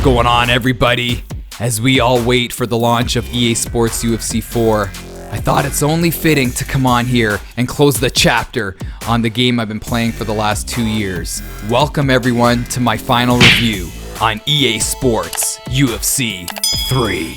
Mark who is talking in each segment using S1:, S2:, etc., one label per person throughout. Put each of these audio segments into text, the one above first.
S1: going on, everybody? As we all wait for the launch of EA Sports UFC 4, I thought it's only fitting to come on here and close the chapter on the game I've been playing for the last 2 years. Welcome everyone to my final review on EA Sports UFC 3.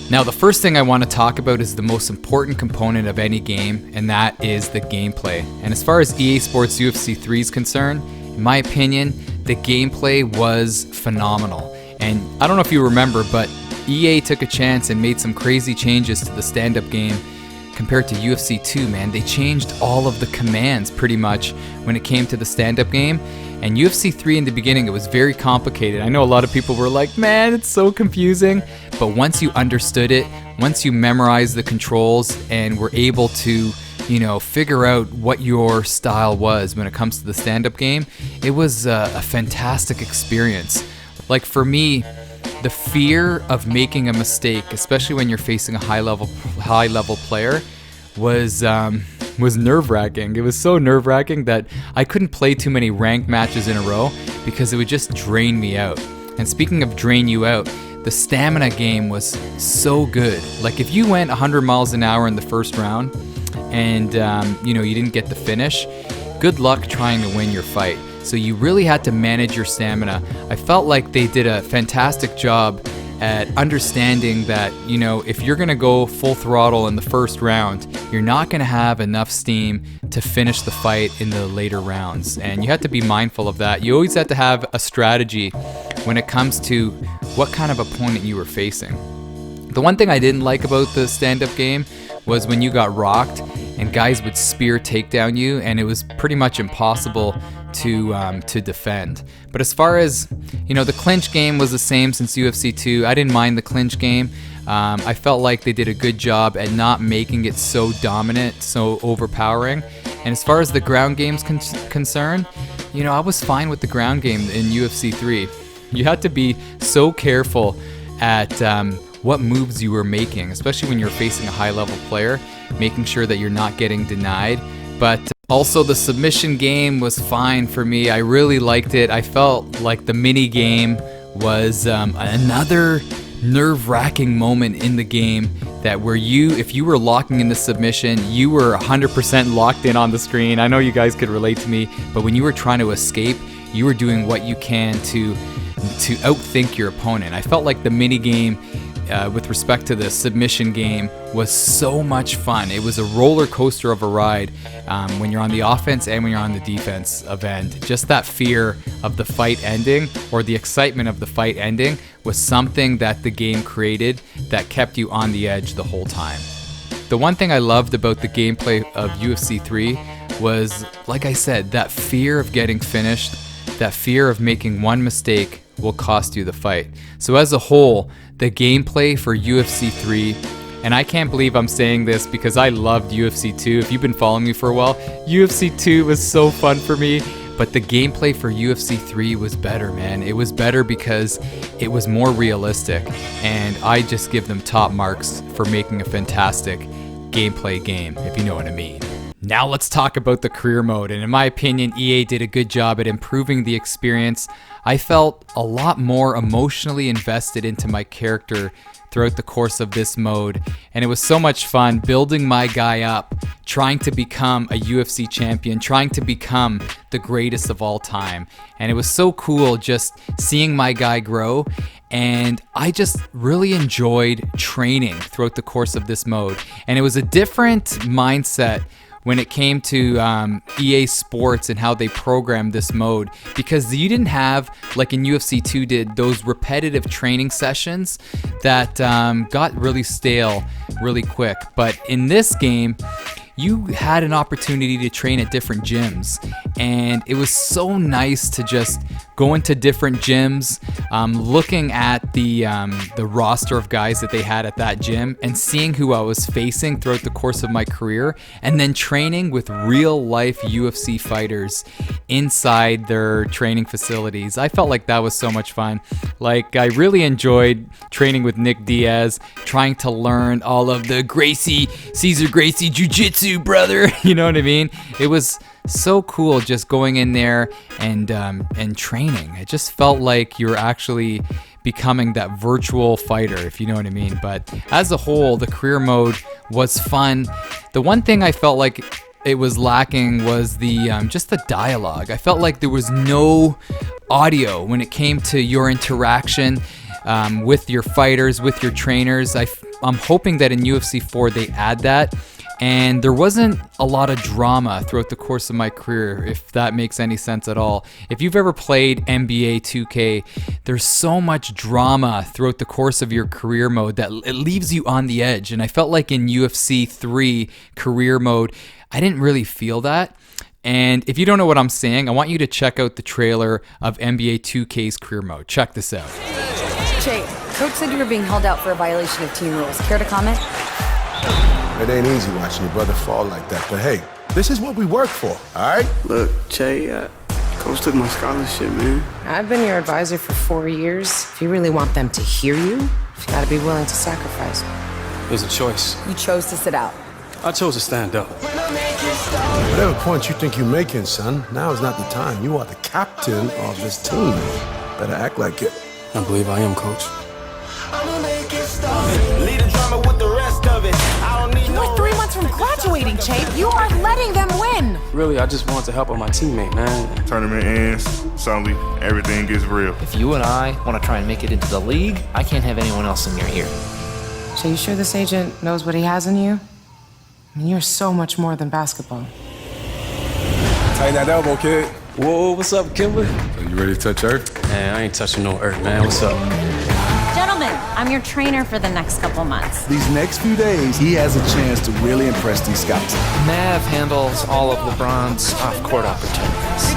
S1: Now, the first thing I want to talk about is the most important component of any game, and that is the gameplay. And as far as EA Sports UFC 3 is concerned, in my opinion, the gameplay was phenomenal. And I don't know if you remember, but EA took a chance and made some crazy changes to the stand-up game compared to UFC 2, man. They changed all of the commands pretty much when it came to the stand-up game. And UFC 3 in the beginning, it was very complicated. I know a lot of people were like, man, it's so confusing. But once you understood it, once you memorized the controls and were able to, figure out what your style was when it comes to the stand-up game, it was a fantastic experience. Like for me, the fear of making a mistake, especially when you're facing a high-level player, was nerve-wracking. It was so nerve-wracking that I couldn't play too many ranked matches in a row because it would just drain me out. And speaking of drain you out, the stamina game was so good. Like if you went 100 miles an hour in the first round and you didn't get the finish, good luck trying to win your fight. So you really had to manage your stamina. I felt like they did a fantastic job at understanding that, if you're going to go full throttle in the first round, you're not going to have enough steam to finish the fight in the later rounds. And you have to be mindful of that. You always have to have a strategy when it comes to what kind of opponent you were facing. The one thing I didn't like about the stand-up game was when you got rocked and guys would spear takedown you, and it was pretty much impossible to defend. But as far as, the clinch game was the same since UFC 2. I didn't mind the clinch game. I felt like they did a good job at not making it so dominant, so overpowering. And as far as the ground game's concerned, I was fine with the ground game in UFC 3. You had to be so careful at what moves you were making, especially when you're facing a high-level player, making sure that you're not getting denied. But also the submission game was fine for me. I really liked it. I felt like the mini game was another nerve-wracking moment in the game that where if you were locking in the submission, you were 100% locked in on the screen. I know you guys could relate to me, but when you were trying to escape, you were doing what you can to outthink your opponent. I felt like the mini game with respect to the submission game was so much fun. It was a roller coaster of a ride when you're on the offense and when you're on the defensive end. Just that fear of the fight ending or the excitement of the fight ending was something that the game created that kept you on the edge the whole time. The one thing I loved about the gameplay of UFC 3 was, like I said, that fear of getting finished, that fear of making one mistake will cost you the fight. So as a whole, the gameplay for UFC 3, and I can't believe I'm saying this because I loved UFC 2. If you've been following me for a while, UFC 2 was so fun for me, but the gameplay for UFC 3 was better, man. It was better because it was more realistic, and I just give them top marks for making a fantastic gameplay game, if you know what I mean. Now let's talk about the career mode, and in my opinion, EA did a good job at improving the experience. I felt a lot more emotionally invested into my character throughout the course of this mode, and it was so much fun building my guy up, trying to become a UFC champion, trying to become the greatest of all time. And it was so cool just seeing my guy grow, and I just really enjoyed training throughout the course of this mode. And it was a different mindset when it came to EA Sports and how they programmed this mode, because you didn't have, like in UFC 2 did, those repetitive training sessions that got really stale really quick. But in this game, you had an opportunity to train at different gyms, and it was so nice to just go into different gyms, looking at the roster of guys that they had at that gym and seeing who I was facing throughout the course of my career, and then training with real life UFC fighters inside their training facilities. I felt like that was so much fun. Like, I really enjoyed training with Nick Diaz, trying to learn all of the Cesar Gracie jiu-jitsu, brother. You know what I mean? It was so cool just going in there and training. It just felt like you were actually becoming that virtual fighter, if you know what I mean. But as a whole, the career mode was fun. The one thing I felt like it was lacking was the just the dialogue. I felt like there was no audio when it came to your interaction with your fighters, with your trainers. I'm hoping that in UFC 4 they add that. And there wasn't a lot of drama throughout the course of my career, if that makes any sense at all. If you've ever played NBA 2K, there's so much drama throughout the course of your career mode that it leaves you on the edge. And I felt like in UFC 3 career mode, I didn't really feel that. And if you don't know what I'm saying, I want you to check out the trailer of NBA 2K's career mode. Check this out.
S2: Jay, Coach said you were being held out for a violation of team rules. Care to comment?
S3: It ain't easy watching your brother fall like that, but hey, this is what we work for, all right?
S4: Look, Jay, Coach took my scholarship, man.
S5: I've been your advisor for 4 years. If you really want them to hear you, you gotta be willing to sacrifice.
S4: It was a choice.
S2: You chose to sit out.
S4: I chose to stand up.
S3: Whatever point you think you're making, son, now is not the time. You are the captain of this team. Better act like it.
S4: I believe I am, Coach.
S6: You are 3 months from graduating, Chase. You are letting them win.
S4: Really, I just wanted to help out my teammate, man.
S7: Tournament ends, suddenly everything gets real.
S8: If you and I want to try and make it into the league, I can't have anyone else in your ear.
S5: So you sure this agent knows what he has in you? I mean, you're so much more than basketball.
S3: Tighten that elbow, kid.
S4: Whoa, what's up, Kimber?
S3: So you ready to touch earth?
S4: Man, I ain't touching no earth, man. What's up?
S9: Gentlemen, I'm your trainer for the next couple months.
S10: These next few days, he has a chance to really impress these scouts.
S8: Mav handles all of LeBron's off-court opportunities.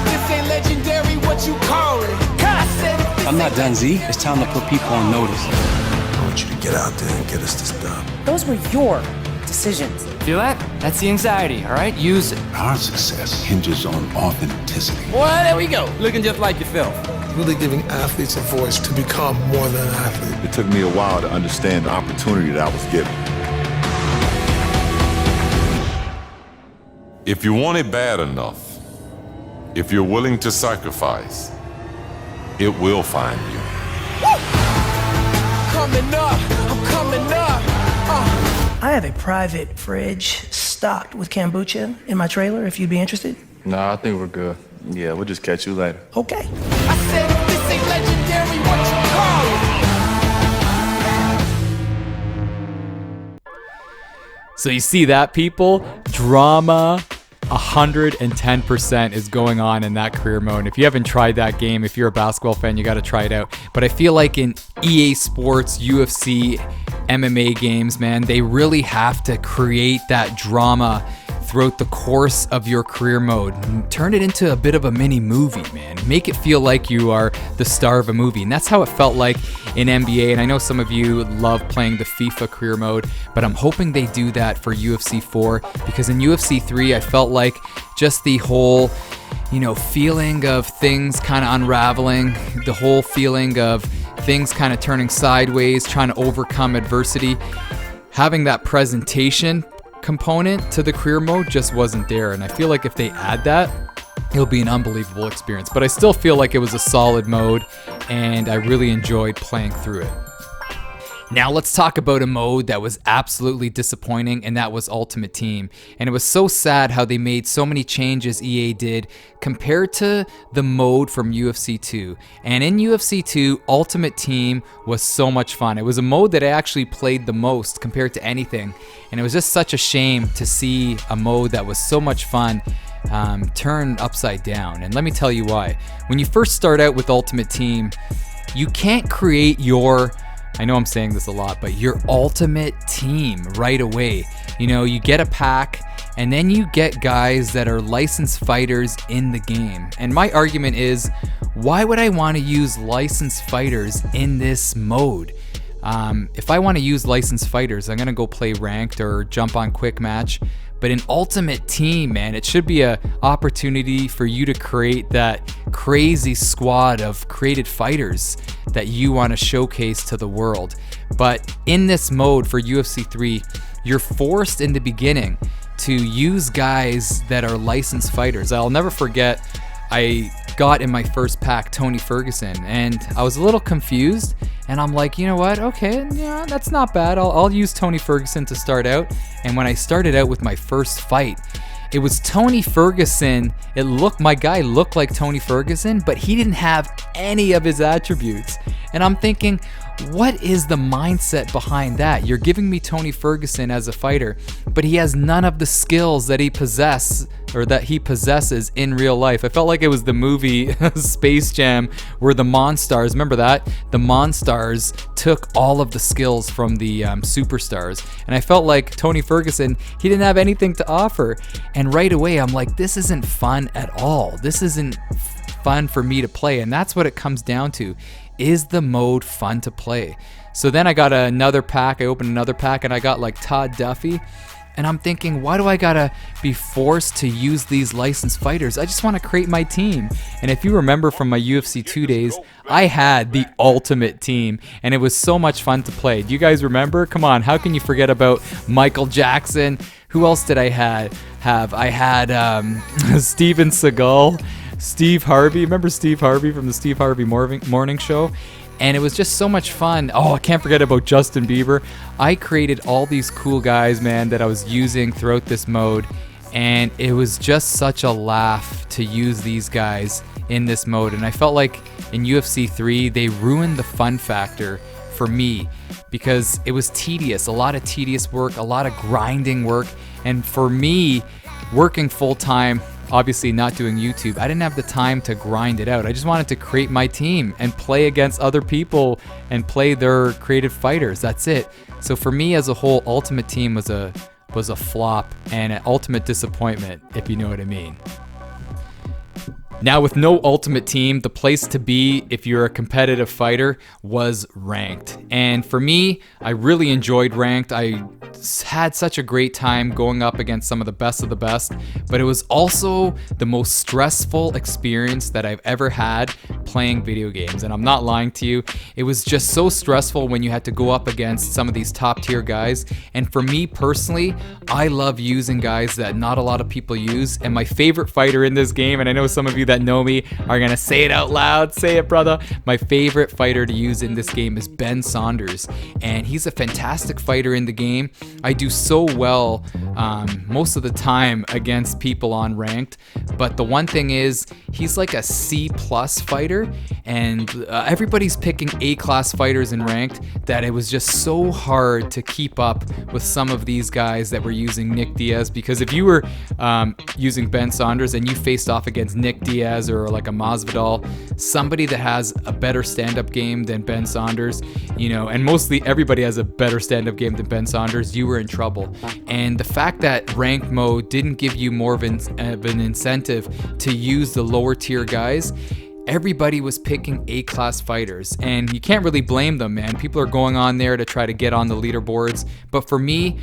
S4: I'm not done, Z. It's time to put people on notice.
S3: I want you to get out there and get us this dub.
S5: Those were your decisions.
S8: Feel that? That's the anxiety, all right? Use it.
S10: Our success hinges on authenticity.
S8: Well, there we go. Looking just like yourself.
S3: Really giving athletes a voice to become more than an athlete.
S7: It took me a while to understand the opportunity that I was given.
S11: If you want it bad enough, if you're willing to sacrifice, it will find you.
S6: Coming up, I'm coming up.
S12: I have a private fridge stocked with kombucha in my trailer, if you'd be interested.
S7: Nah, I think we're good. Yeah, we'll just catch you later.
S12: Okay.
S6: I said if this ain't legendary, what you call it?
S1: So you see that, people? Drama 110% is going on in that career mode. If you haven't tried that game, if you're a basketball fan, you got to try it out. But I feel like in EA Sports, UFC, MMA games, man, they really have to create that drama throughout the course of your career mode. Turn it into a bit of a mini movie, man. Make it feel like you are the star of a movie. And that's how it felt like in NBA. And I know some of you love playing the FIFA career mode, but I'm hoping they do that for UFC 4, because in UFC 3, I felt like just the whole, feeling of things kind of unraveling, the whole feeling of things kind of turning sideways, trying to overcome adversity, having that presentation component to the career mode just wasn't there. And I feel like if they add that, it'll be an unbelievable experience. But I still feel like it was a solid mode, and I really enjoyed playing through it. Now let's talk about a mode that was absolutely disappointing, and that was Ultimate Team. And it was so sad how they made so many changes, EA did, compared to the mode from UFC 2. And in UFC 2, Ultimate Team was so much fun. It was a mode that I actually played the most compared to anything. And it was just such a shame to see a mode that was so much fun turn upside down. And let me tell you why. When you first start out with Ultimate Team, you can't create I know I'm saying this a lot, but your ultimate team right away. You get a pack, and then you get guys that are licensed fighters in the game. And my argument is, why would I want to use licensed fighters in this mode? If I want to use licensed fighters, I'm going to go play ranked or jump on quick match. But in Ultimate Team, man, it should be an opportunity for you to create that crazy squad of created fighters that you want to showcase to the world. But in this mode for UFC 3, you're forced in the beginning to use guys that are licensed fighters. I'll never forget, I got in my first pack Tony Ferguson, and I was a little confused, and I'm like, you know what, okay, yeah, that's not bad. I'll use Tony Ferguson to start out. And when I started out with my first fight, it was Tony Ferguson. My guy looked like Tony Ferguson, but he didn't have any of his attributes. And I'm thinking, what is the mindset behind that? You're giving me Tony Ferguson as a fighter, but he has none of the skills that he possesses in real life. I felt like it was the movie Space Jam, where the Monstars, remember that? The Monstars took all of the skills from the superstars. And I felt like Tony Ferguson, he didn't have anything to offer. And right away, I'm like, this isn't fun at all. This isn't fun for me to play. And that's what it comes down to. Is the mode fun to play? So then I got another pack. I opened another pack and I got like Todd Duffy. And I'm thinking, why do I gotta be forced to use these licensed fighters? I just want to create my team. And if you remember from my UFC 2 days, I had the ultimate team, and it was so much fun to play. Do you guys remember? Come on, how can you forget about Michael Jackson? Who else did I have? I had Steven Seagal, Steve Harvey. Remember Steve Harvey from the Steve Harvey Morning Show? And it was just so much fun. Oh, I can't forget about Justin Bieber. I created all these cool guys, man, that I was using throughout this mode. And it was just such a laugh to use these guys in this mode. And I felt like in UFC 3, they ruined the fun factor for me because it was tedious. A lot of tedious work, a lot of grinding work. And for me, working full-time, obviously not doing YouTube, I didn't have the time to grind it out. I just wanted to create my team and play against other people and play their creative fighters. That's it. So for me as a whole, Ultimate Team was a flop and an ultimate disappointment, if you know what I mean. Now with no Ultimate Team, the place to be if you're a competitive fighter was Ranked. And for me, I really enjoyed Ranked. I had such a great time going up against some of the best, but it was also the most stressful experience that I've ever had playing video games. And I'm not lying to you, it was just so stressful when you had to go up against some of these top tier guys. And for me personally, I love using guys that not a lot of people use. And my favorite fighter in this game, and I know some of you that know me are gonna say it out loud, say it, brother. My favorite fighter to use in this game is Ben Saunders, and he's a fantastic fighter in the game. I do so well most of the time against people on Ranked, but the one thing is he's like a C+ fighter, and everybody's picking A-class fighters in Ranked that it was just so hard to keep up with some of these guys that were using Nick Diaz. Because if you were using Ben Saunders and you faced off against Nick Diaz or like a Masvidal, somebody that has a better stand-up game than Ben Saunders, you know, and mostly everybody has a better stand-up game than Ben Saunders, you were in trouble. And the fact that Ranked mode didn't give you more of an incentive to use the lower tier guys, everybody was picking A-class fighters, and you can't really blame them, man. People are going on there to try to get on the leaderboards. But for me,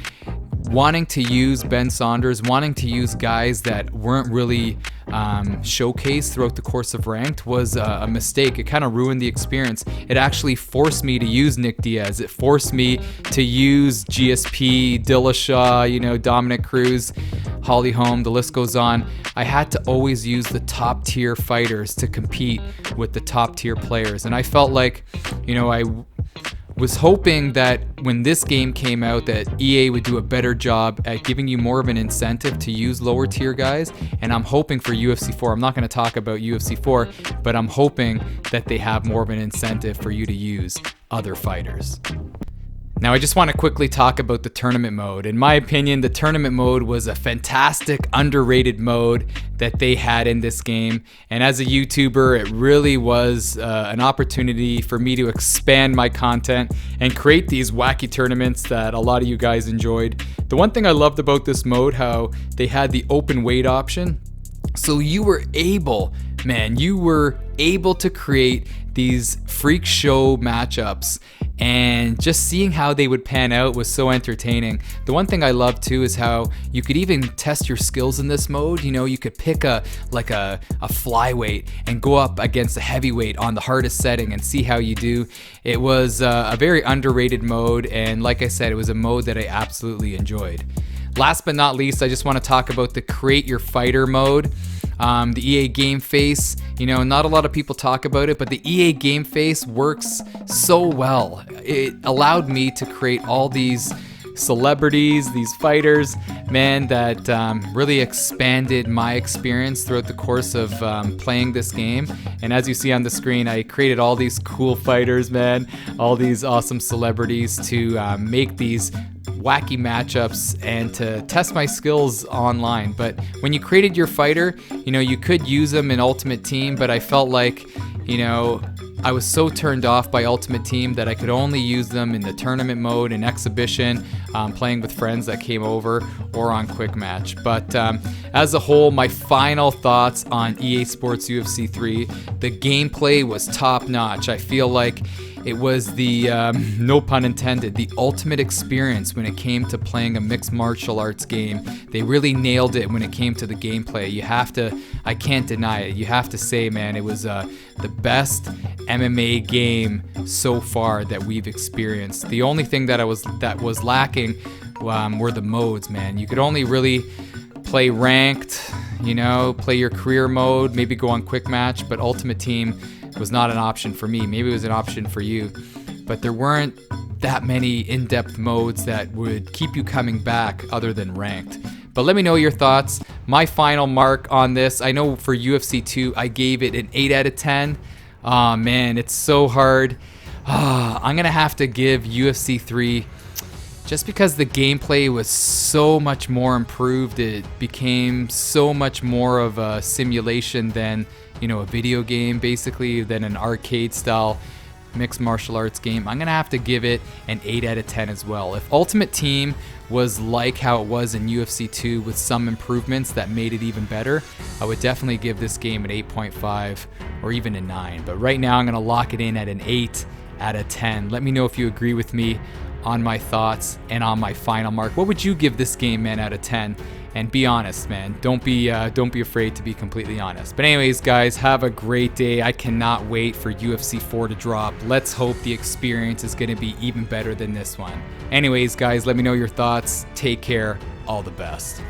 S1: wanting to use Ben Saunders, wanting to use guys that weren't really showcased throughout the course of Ranked was a mistake. It kind of ruined the experience. It actually forced me to use Nick Diaz. It forced me to use GSP, Dillashaw, you know, Dominic Cruz, Holly Holm, the list goes on. I had to always use the top tier fighters to compete with the top tier players. And I felt like, you know, I was hoping that when this game came out that EA would do a better job at giving you more of an incentive to use lower tier guys. And I'm hoping for UFC 4, I'm not going to talk about UFC 4, but I'm hoping that they have more of an incentive for you to use other fighters. Now, I just want to quickly talk about the tournament mode. In my opinion, the tournament mode was a fantastic, underrated mode that they had in this game. And as a YouTuber, it really was an opportunity for me to expand my content and create these wacky tournaments that a lot of you guys enjoyed. The one thing I loved about this mode, how they had the open weight option. So you were able, to create these freak show matchups, and just seeing how they would pan out was so entertaining. The one thing I love too is how you could even test your skills in this mode. You know, you could pick a flyweight and go up against a heavyweight on the hardest setting and see how you do. It was a very underrated mode, and like I said, it was a mode that I absolutely enjoyed. Last but not least, I just want to talk about the Create Your Fighter mode. The EA Game Face, not a lot of people talk about it, but the EA Game Face works so well. It allowed me to create all these celebrities, these fighters, man, that really expanded my experience throughout the course of playing this game. And as you see on the screen, I created all these cool fighters, man, all these awesome celebrities to make these wacky matchups and to test my skills online. But when you created your fighter, you could use them in Ultimate Team, but I felt like, I was so turned off by Ultimate Team that I could only use them in the tournament mode and exhibition, playing with friends that came over, or on quick match. But as a whole, my final thoughts on EA Sports UFC 3, the gameplay was top notch. I feel like it was the, no pun intended, the ultimate experience when it came to playing a mixed martial arts game. They really nailed it when it came to the gameplay. I can't deny it. You have to say, man, it was the best MMA game so far that we've experienced. The only thing that was lacking were the modes, man. You could only really play ranked, play your career mode, maybe go on quick match, but Ultimate Team was not an option for me. Maybe it was an option for you, but there weren't that many in-depth modes that would keep you coming back other than ranked. But let me know your thoughts. My final mark on this, I know for UFC 2, I gave it an 8 out of 10. Oh man, it's so hard. I'm gonna have to give UFC 3, just because the gameplay was so much more improved. It became so much more of a simulation than, a video game, basically, than an arcade style mixed martial arts game. I'm gonna have to give it an 8 out of 10 as well. If Ultimate Team was like how it was in UFC 2 with some improvements that made it even better, I would definitely give this game an 8.5 or even a 9. But right now I'm gonna lock it in at an 8 out of 10. Let me know if you agree with me on my thoughts and on my final mark. What would you give this game, man, out of 10? And be honest, man. Don't be afraid to be completely honest. But anyways, guys, have a great day. I cannot wait for UFC 4 to drop. Let's hope the experience is going to be even better than this one. Anyways, guys, let me know your thoughts. Take care. All the best.